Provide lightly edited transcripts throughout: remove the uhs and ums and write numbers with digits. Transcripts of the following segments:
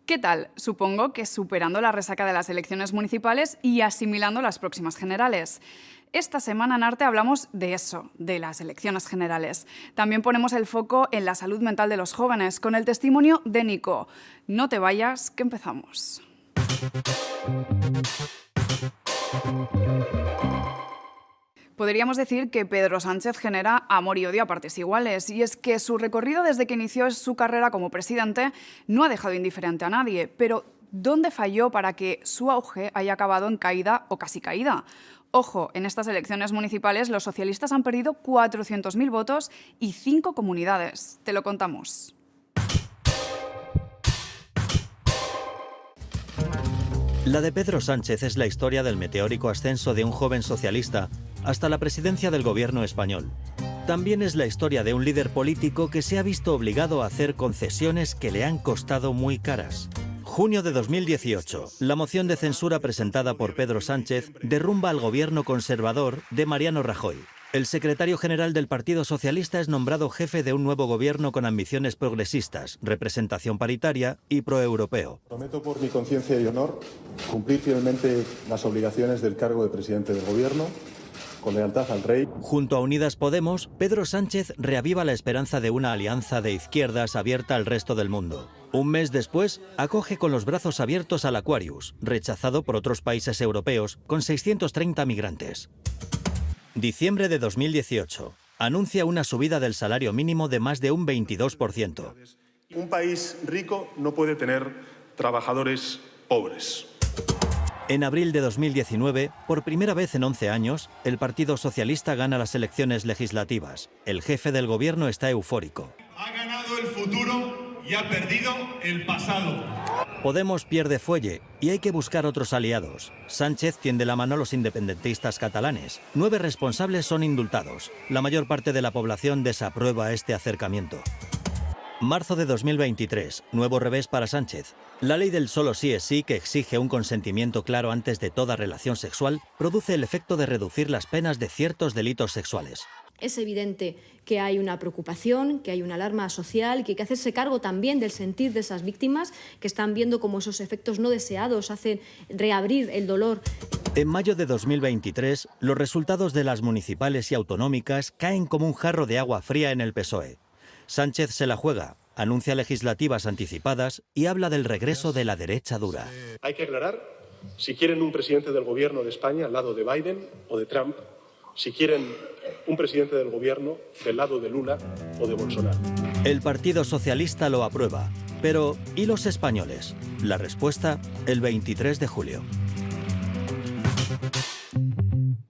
¿Qué tal? Supongo que superando la resaca de las elecciones municipales y asimilando las próximas generales. Esta semana en Arte hablamos de eso, de las elecciones generales. También ponemos el foco en la salud mental de los jóvenes, con el testimonio de Nico. No te vayas, que empezamos. Podríamos decir que Pedro Sánchez genera amor y odio a partes iguales, y es que su recorrido desde que inició su carrera como presidente no ha dejado indiferente a nadie, pero ¿dónde falló para que su auge haya acabado en caída o casi caída? Ojo, en estas elecciones municipales los socialistas han perdido 400.000 votos y 5 comunidades. Te lo contamos. La de Pedro Sánchez es la historia del meteórico ascenso de un joven socialista hasta la presidencia del gobierno español. También es la historia de un líder político que se ha visto obligado a hacer concesiones que le han costado muy caras. Junio de 2018, la moción de censura presentada por Pedro Sánchez derrumba al gobierno conservador de Mariano Rajoy. El secretario general del Partido Socialista es nombrado jefe de un nuevo gobierno con ambiciones progresistas, representación paritaria y proeuropeo. Prometo por mi conciencia y honor cumplir fielmente las obligaciones del cargo de presidente del gobierno, con lealtad al rey. Junto a Unidas Podemos, Pedro Sánchez reaviva la esperanza de una alianza de izquierdas abierta al resto del mundo. Un mes después, acoge con los brazos abiertos al Aquarius, rechazado por otros países europeos, con 630 migrantes. Diciembre de 2018. Anuncia una subida del salario mínimo de más de un 22%. Un país rico no puede tener trabajadores pobres. En abril de 2019, por primera vez en 11 años, el Partido Socialista gana las elecciones legislativas. El jefe del gobierno está eufórico. Ha ganado el futuro y ha perdido el pasado. Podemos pierde fuelle y hay que buscar otros aliados. Sánchez tiende la mano a los independentistas catalanes. 9 responsables son indultados. La mayor parte de la población desaprueba este acercamiento. Marzo de 2023, nuevo revés para Sánchez. La ley del solo sí es sí, que exige un consentimiento claro antes de toda relación sexual, produce el efecto de reducir las penas de ciertos delitos sexuales. Es evidente que hay una preocupación, que hay una alarma social, que hay que hacerse cargo también del sentir de esas víctimas que están viendo cómo esos efectos no deseados hacen reabrir el dolor. En mayo de 2023, los resultados de las municipales y autonómicas caen como un jarro de agua fría en el PSOE. Sánchez se la juega, anuncia legislativas anticipadas y habla del regreso de la derecha dura. Hay que aclarar si quieren un presidente del gobierno de España al lado de Biden o de Trump, si quieren un presidente del gobierno del lado de Lula o de Bolsonaro. El Partido Socialista lo aprueba, pero ¿y los españoles? La respuesta, el 23 de julio.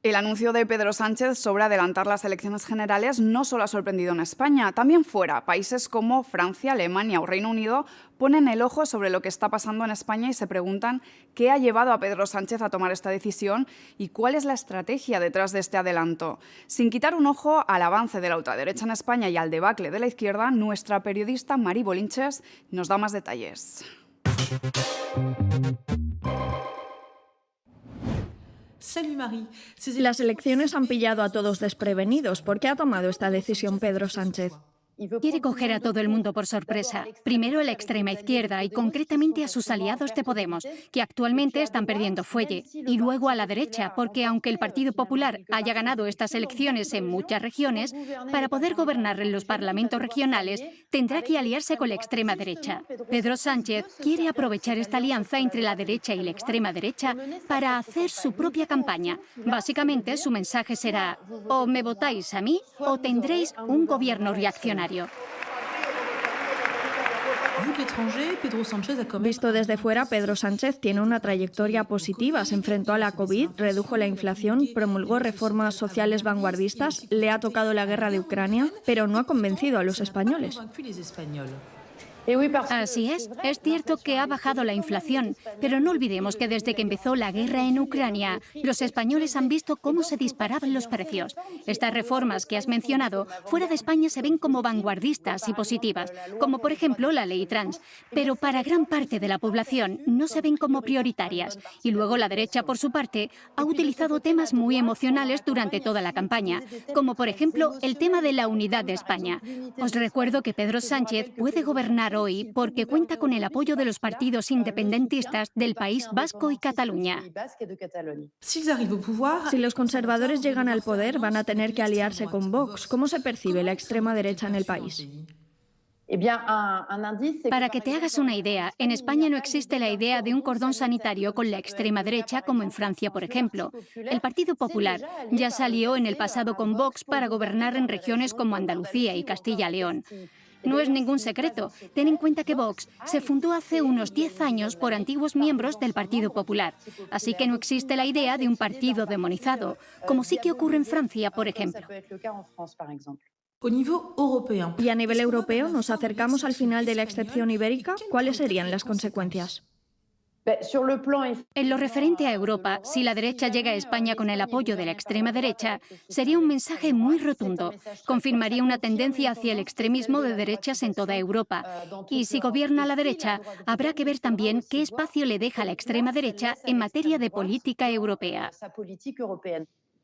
El anuncio de Pedro Sánchez sobre adelantar las elecciones generales no solo ha sorprendido en España, también fuera. Países como Francia, Alemania o Reino Unido ponen el ojo sobre lo que está pasando en España y se preguntan qué ha llevado a Pedro Sánchez a tomar esta decisión y cuál es la estrategia detrás de este adelanto. Sin quitar un ojo al avance de la ultraderecha en España y al debacle de la izquierda, nuestra periodista Mari Bolinches nos da más detalles. Las elecciones han pillado a todos desprevenidos. ¿Por qué ha tomado esta decisión Pedro Sánchez? Quiere coger a todo el mundo por sorpresa. Primero a la extrema izquierda y concretamente a sus aliados de Podemos, que actualmente están perdiendo fuelle. Y luego a la derecha, porque aunque el Partido Popular haya ganado estas elecciones en muchas regiones, para poder gobernar en los parlamentos regionales tendrá que aliarse con la extrema derecha. Pedro Sánchez quiere aprovechar esta alianza entre la derecha y la extrema derecha para hacer su propia campaña. Básicamente su mensaje será: o me votáis a mí o tendréis un gobierno reaccionario. Visto desde fuera, Pedro Sánchez tiene una trayectoria positiva. Se enfrentó a la COVID, redujo la inflación, promulgó reformas sociales vanguardistas, le ha tocado la guerra de Ucrania, pero no ha convencido a los españoles. Así es cierto que ha bajado la inflación, pero no olvidemos que desde que empezó la guerra en Ucrania, los españoles han visto cómo se disparaban los precios. Estas reformas que has mencionado fuera de España se ven como vanguardistas y positivas, como por ejemplo la ley trans, pero para gran parte de la población no se ven como prioritarias. Y luego la derecha, por su parte, ha utilizado temas muy emocionales durante toda la campaña, como por ejemplo el tema de la unidad de España. Os recuerdo que Pedro Sánchez puede gobernar votar hoy porque cuenta con el apoyo de los partidos independentistas del País Vasco y Cataluña. Si los conservadores llegan al poder, van a tener que aliarse con Vox. ¿Cómo se percibe la extrema derecha en el país? Para que te hagas una idea, en España no existe la idea de un cordón sanitario con la extrema derecha como en Francia, por ejemplo. El Partido Popular ya salió en el pasado con Vox para gobernar en regiones como Andalucía y Castilla-León. No es ningún secreto. Ten en cuenta que Vox se fundó hace unos 10 años por antiguos miembros del Partido Popular. Así que no existe la idea de un partido demonizado, como sí que ocurre en Francia, por ejemplo. Y a nivel europeo, ¿nos acercamos al final de la excepción ibérica? ¿Cuáles serían las consecuencias? En lo referente a Europa, si la derecha llega a España con el apoyo de la extrema derecha, sería un mensaje muy rotundo. Confirmaría una tendencia hacia el extremismo de derechas en toda Europa. Y si gobierna la derecha, habrá que ver también qué espacio le deja la extrema derecha en materia de política europea.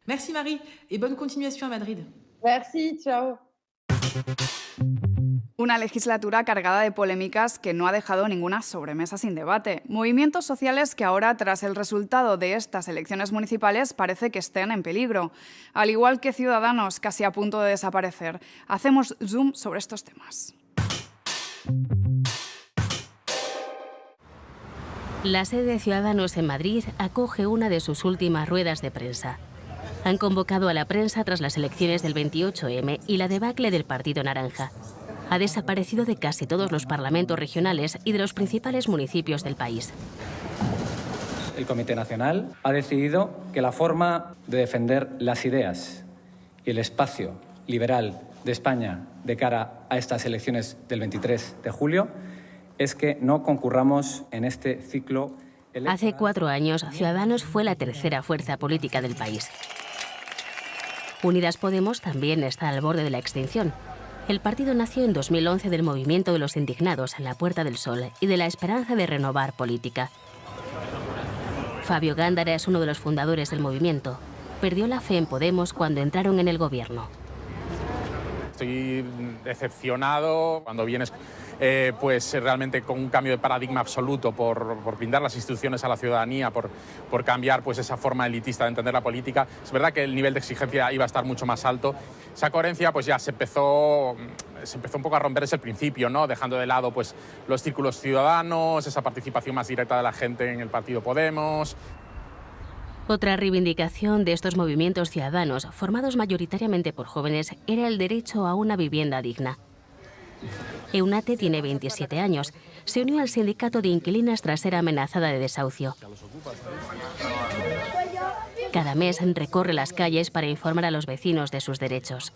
Merci Marie, et bonne continuation a Madrid. Merci, chao. Una legislatura cargada de polémicas que no ha dejado ninguna sobremesa sin debate. Movimientos sociales que ahora, tras el resultado de estas elecciones municipales, parece que estén en peligro. Al igual que Ciudadanos, casi a punto de desaparecer. Hacemos zoom sobre estos temas. La sede de Ciudadanos en Madrid acoge una de sus últimas ruedas de prensa. Han convocado a la prensa tras las elecciones del 28M y la debacle del Partido Naranja. Ha desaparecido de casi todos los parlamentos regionales y de los principales municipios del país. El Comité Nacional ha decidido que la forma de defender las ideas y el espacio liberal de España de cara a estas elecciones del 23 de julio es que no concurramos en este ciclo electoral. Hace 4 años, Ciudadanos fue la tercera fuerza política del país. Unidas Podemos también está al borde de la extinción. El partido nació en 2011 del movimiento de los indignados en la Puerta del Sol y de la esperanza de renovar política. Fabio Gándara es uno de los fundadores del movimiento. Perdió la fe en Podemos cuando entraron en el gobierno. Estoy decepcionado cuando vienes pues realmente con un cambio de paradigma absoluto por brindar las instituciones a la ciudadanía, por cambiar pues esa forma elitista de entender la política. Es verdad que el nivel de exigencia iba a estar mucho más alto. Esa coherencia pues ya se empezó un poco a romper desde el principio, ¿no? Dejando de lado pues los círculos ciudadanos, esa participación más directa de la gente en el partido Podemos. Otra reivindicación de estos movimientos ciudadanos, formados mayoritariamente por jóvenes, era el derecho a una vivienda digna. Eunate tiene 27 años. Se unió al sindicato de inquilinas tras ser amenazada de desahucio. Cada mes recorre las calles para informar a los vecinos de sus derechos.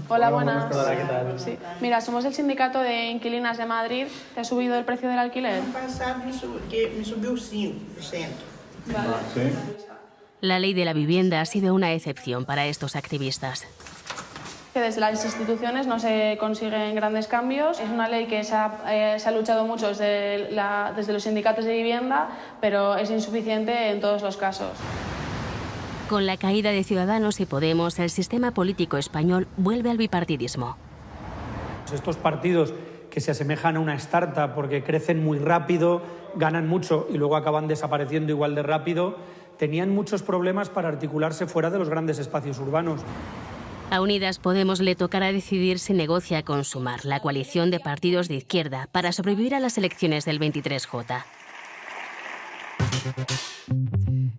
Hola, buenas. Hola, ¿qué tal? Sí. Mira, somos el sindicato de inquilinas de Madrid. ¿Te ha subido el precio del alquiler? Me subió 5%. Vale. La ley de la vivienda ha sido una excepción para estos activistas. Que desde las instituciones no se consiguen grandes cambios. Es una ley que se ha luchado mucho desde los sindicatos de vivienda, pero es insuficiente en todos los casos. Con la caída de Ciudadanos y Podemos, el sistema político español vuelve al bipartidismo. Estos partidos que se asemejan a una startup porque crecen muy rápido, ganan mucho y luego acaban desapareciendo igual de rápido, tenían muchos problemas para articularse fuera de los grandes espacios urbanos. A Unidas Podemos le tocará decidir si negocia con Sumar, la coalición de partidos de izquierda, para sobrevivir a las elecciones del 23J.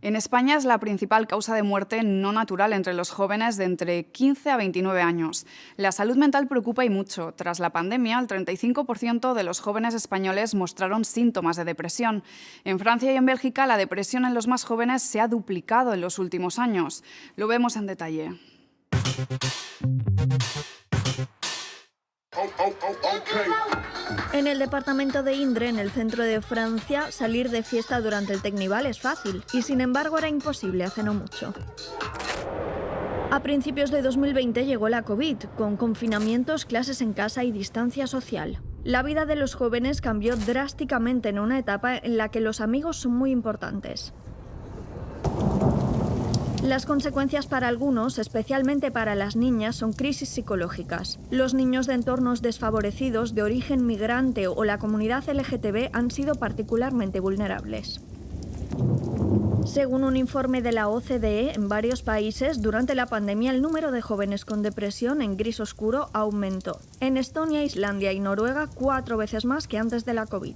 En España es la principal causa de muerte no natural entre los jóvenes de entre 15 a 29 años. La salud mental preocupa y mucho. Tras la pandemia, el 35% de los jóvenes españoles mostraron síntomas de depresión. En Francia y en Bélgica, la depresión en los más jóvenes se ha duplicado en los últimos años. Lo vemos en detalle. En el departamento de Indre, en el centro de Francia, salir de fiesta durante el Tecnival es fácil y sin embargo era imposible hace no mucho. A principios de 2020 llegó la COVID, con confinamientos, clases en casa y distancia social. La vida de los jóvenes cambió drásticamente en una etapa en la que los amigos son muy importantes. Las consecuencias para algunos, especialmente para las niñas, son crisis psicológicas. Los niños de entornos desfavorecidos, de origen migrante o la comunidad LGTB han sido particularmente vulnerables. Según un informe de la OCDE, en varios países, durante la pandemia, el número de jóvenes con depresión en gris oscuro aumentó. En Estonia, Islandia y Noruega, 4 veces más que antes de la COVID.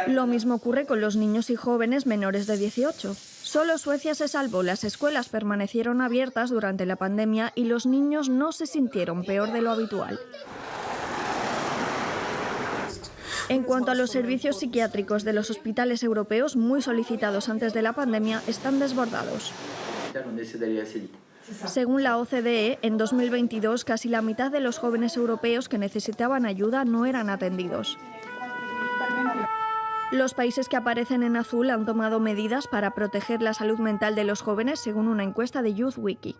Lo mismo ocurre con los niños y jóvenes menores de 18. Solo Suecia se salvó, las escuelas permanecieron abiertas durante la pandemia y los niños no se sintieron peor de lo habitual. En cuanto a los servicios psiquiátricos de los hospitales europeos, muy solicitados antes de la pandemia, están desbordados. Según la OCDE, en 2022 casi la mitad de los jóvenes europeos que necesitaban ayuda no eran atendidos. Los países que aparecen en azul han tomado medidas para proteger la salud mental de los jóvenes, según una encuesta de YouthWiki.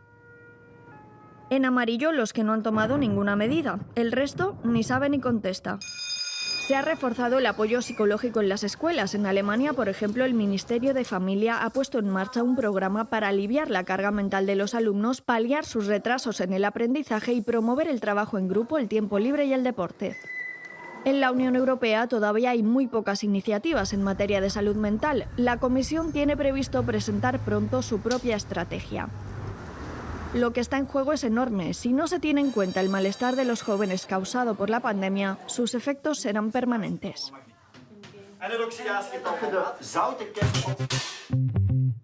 En amarillo, los que no han tomado ninguna medida. El resto ni sabe ni contesta. Se ha reforzado el apoyo psicológico en las escuelas. En Alemania, por ejemplo, el Ministerio de Familia ha puesto en marcha un programa para aliviar la carga mental de los alumnos, paliar sus retrasos en el aprendizaje y promover el trabajo en grupo, el tiempo libre y el deporte. En la Unión Europea todavía hay muy pocas iniciativas en materia de salud mental. La Comisión tiene previsto presentar pronto su propia estrategia. Lo que está en juego es enorme. Si no se tiene en cuenta el malestar de los jóvenes causado por la pandemia, sus efectos serán permanentes.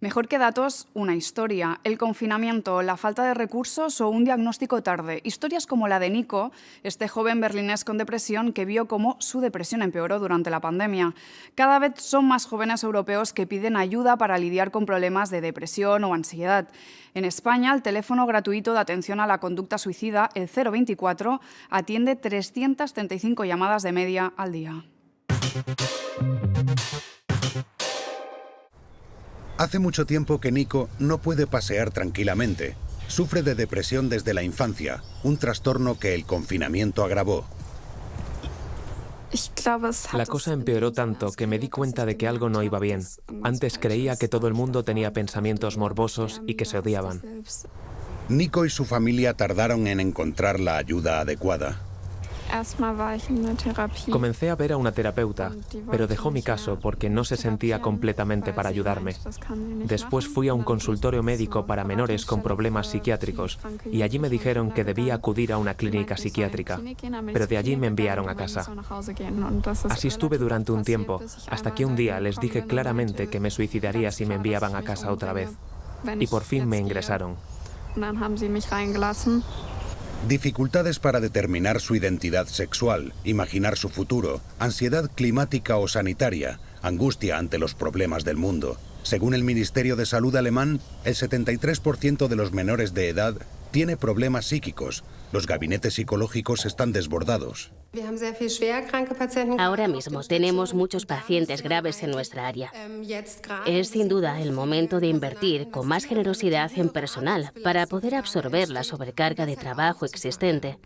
Mejor que datos, una historia. El confinamiento, la falta de recursos o un diagnóstico tarde. Historias como la de Nico, este joven berlinés con depresión que vio cómo su depresión empeoró durante la pandemia. Cada vez son más jóvenes europeos que piden ayuda para lidiar con problemas de depresión o ansiedad. En España, el teléfono gratuito de atención a la conducta suicida, el 024, atiende 335 llamadas de media al día. Hace mucho tiempo que Nico no puede pasear tranquilamente. Sufre de depresión desde la infancia, un trastorno que el confinamiento agravó. La cosa empeoró tanto que me di cuenta de que algo no iba bien. Antes creía que todo el mundo tenía pensamientos morbosos y que se odiaban. Nico y su familia tardaron en encontrar la ayuda adecuada. Comencé a ver a una terapeuta, pero dejó mi caso porque no se sentía completamente para ayudarme. Después fui a un consultorio médico para menores con problemas psiquiátricos y allí me dijeron que debía acudir a una clínica psiquiátrica, pero de allí me enviaron a casa. Así estuve durante un tiempo, hasta que un día les dije claramente que me suicidaría si me enviaban a casa otra vez. Y por fin me ingresaron. Dificultades para determinar su identidad sexual, imaginar su futuro, ansiedad climática o sanitaria, angustia ante los problemas del mundo. Según el Ministerio de Salud alemán, el 73% de los menores de edad tiene problemas psíquicos. Los gabinetes psicológicos están desbordados. Ahora mismo tenemos muchos pacientes graves en nuestra área. Es sin duda el momento de invertir con más generosidad en personal para poder absorber la sobrecarga de trabajo existente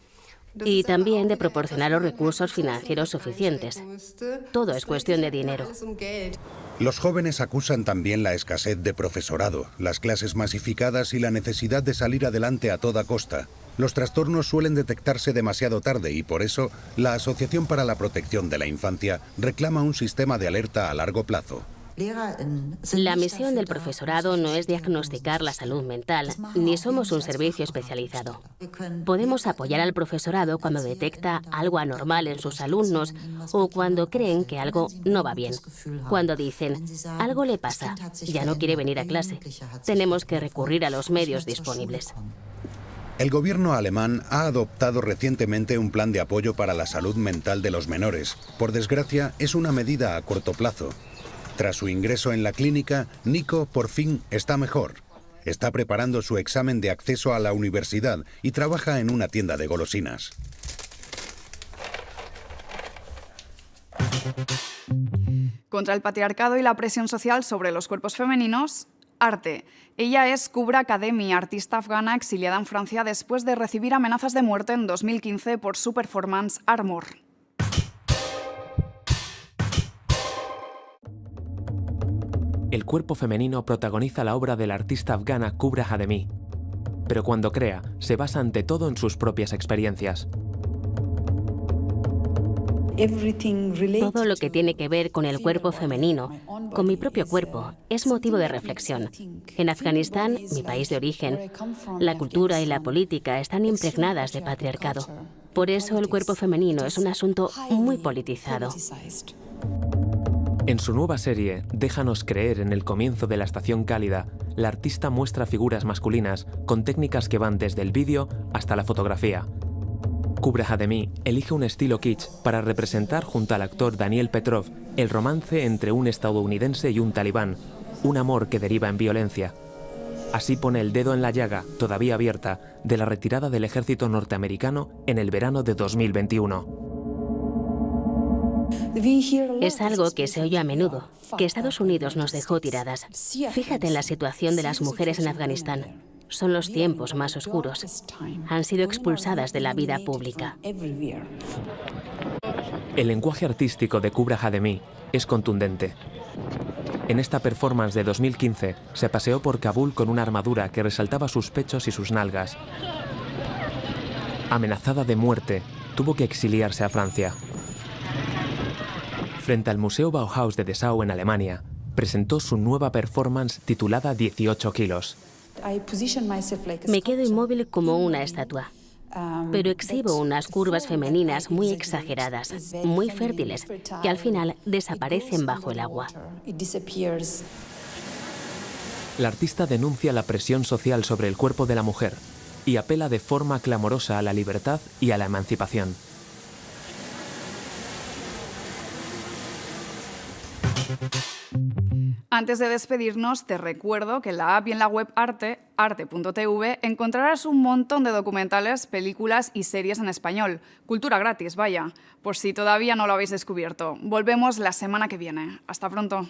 y también de proporcionar los recursos financieros suficientes. Todo es cuestión de dinero. Los jóvenes acusan también la escasez de profesorado, las clases masificadas y la necesidad de salir adelante a toda costa. Los trastornos suelen detectarse demasiado tarde y por eso la Asociación para la Protección de la Infancia reclama un sistema de alerta a largo plazo. La misión del profesorado no es diagnosticar la salud mental, ni somos un servicio especializado. Podemos apoyar al profesorado cuando detecta algo anormal en sus alumnos o cuando creen que algo no va bien. Cuando dicen, algo le pasa, ya no quiere venir a clase. Tenemos que recurrir a los medios disponibles. El gobierno alemán ha adoptado recientemente un plan de apoyo para la salud mental de los menores. Por desgracia, es una medida a corto plazo. Tras su ingreso en la clínica, Nico por fin está mejor. Está preparando su examen de acceso a la universidad y trabaja en una tienda de golosinas. Contra el patriarcado y la presión social sobre los cuerpos femeninos, arte. Ella es Kubra Kademi, artista afgana exiliada en Francia después de recibir amenazas de muerte en 2015 por su performance Armor. el cuerpo femenino protagoniza la obra de la artista afgana Kubra Khademi. Pero cuando crea, se basa ante todo en sus propias experiencias. Todo lo que tiene que ver con el cuerpo femenino, con mi propio cuerpo, es motivo de reflexión. En Afganistán, mi país de origen, la cultura y la política están impregnadas de patriarcado. Por eso el cuerpo femenino es un asunto muy politizado. En su nueva serie, Déjanos creer en el comienzo de la estación cálida, la artista muestra figuras masculinas con técnicas que van desde el vídeo hasta la fotografía. Kubra Khademi elige un estilo kitsch para representar junto al actor Daniel Petrov el romance entre un estadounidense y un talibán, un amor que deriva en violencia. Así pone el dedo en la llaga, todavía abierta, de la retirada del ejército norteamericano en el verano de 2021. Es algo que se oye a menudo, que Estados Unidos nos dejó tiradas. Fíjate en la situación de las mujeres en Afganistán. Son los tiempos más oscuros. Han sido expulsadas de la vida pública. El lenguaje artístico de Kubra Khademi es contundente. En esta performance de 2015 se paseó por Kabul con una armadura que resaltaba sus pechos y sus nalgas. Amenazada de muerte, tuvo que exiliarse a Francia. Frente al Museo Bauhaus de Dessau en Alemania, presentó su nueva performance titulada 18 kilos. Me quedo inmóvil como una estatua, pero exhibo unas curvas femeninas muy exageradas, muy fértiles, que al final desaparecen bajo el agua. La artista denuncia la presión social sobre el cuerpo de la mujer y apela de forma clamorosa a la libertad y a la emancipación. Antes de despedirnos, te recuerdo que en la app y en la web arte.tv encontrarás un montón de documentales, películas y series en español. Cultura gratis, vaya, por si todavía no lo habéis descubierto. Volvemos la semana que viene. Hasta pronto.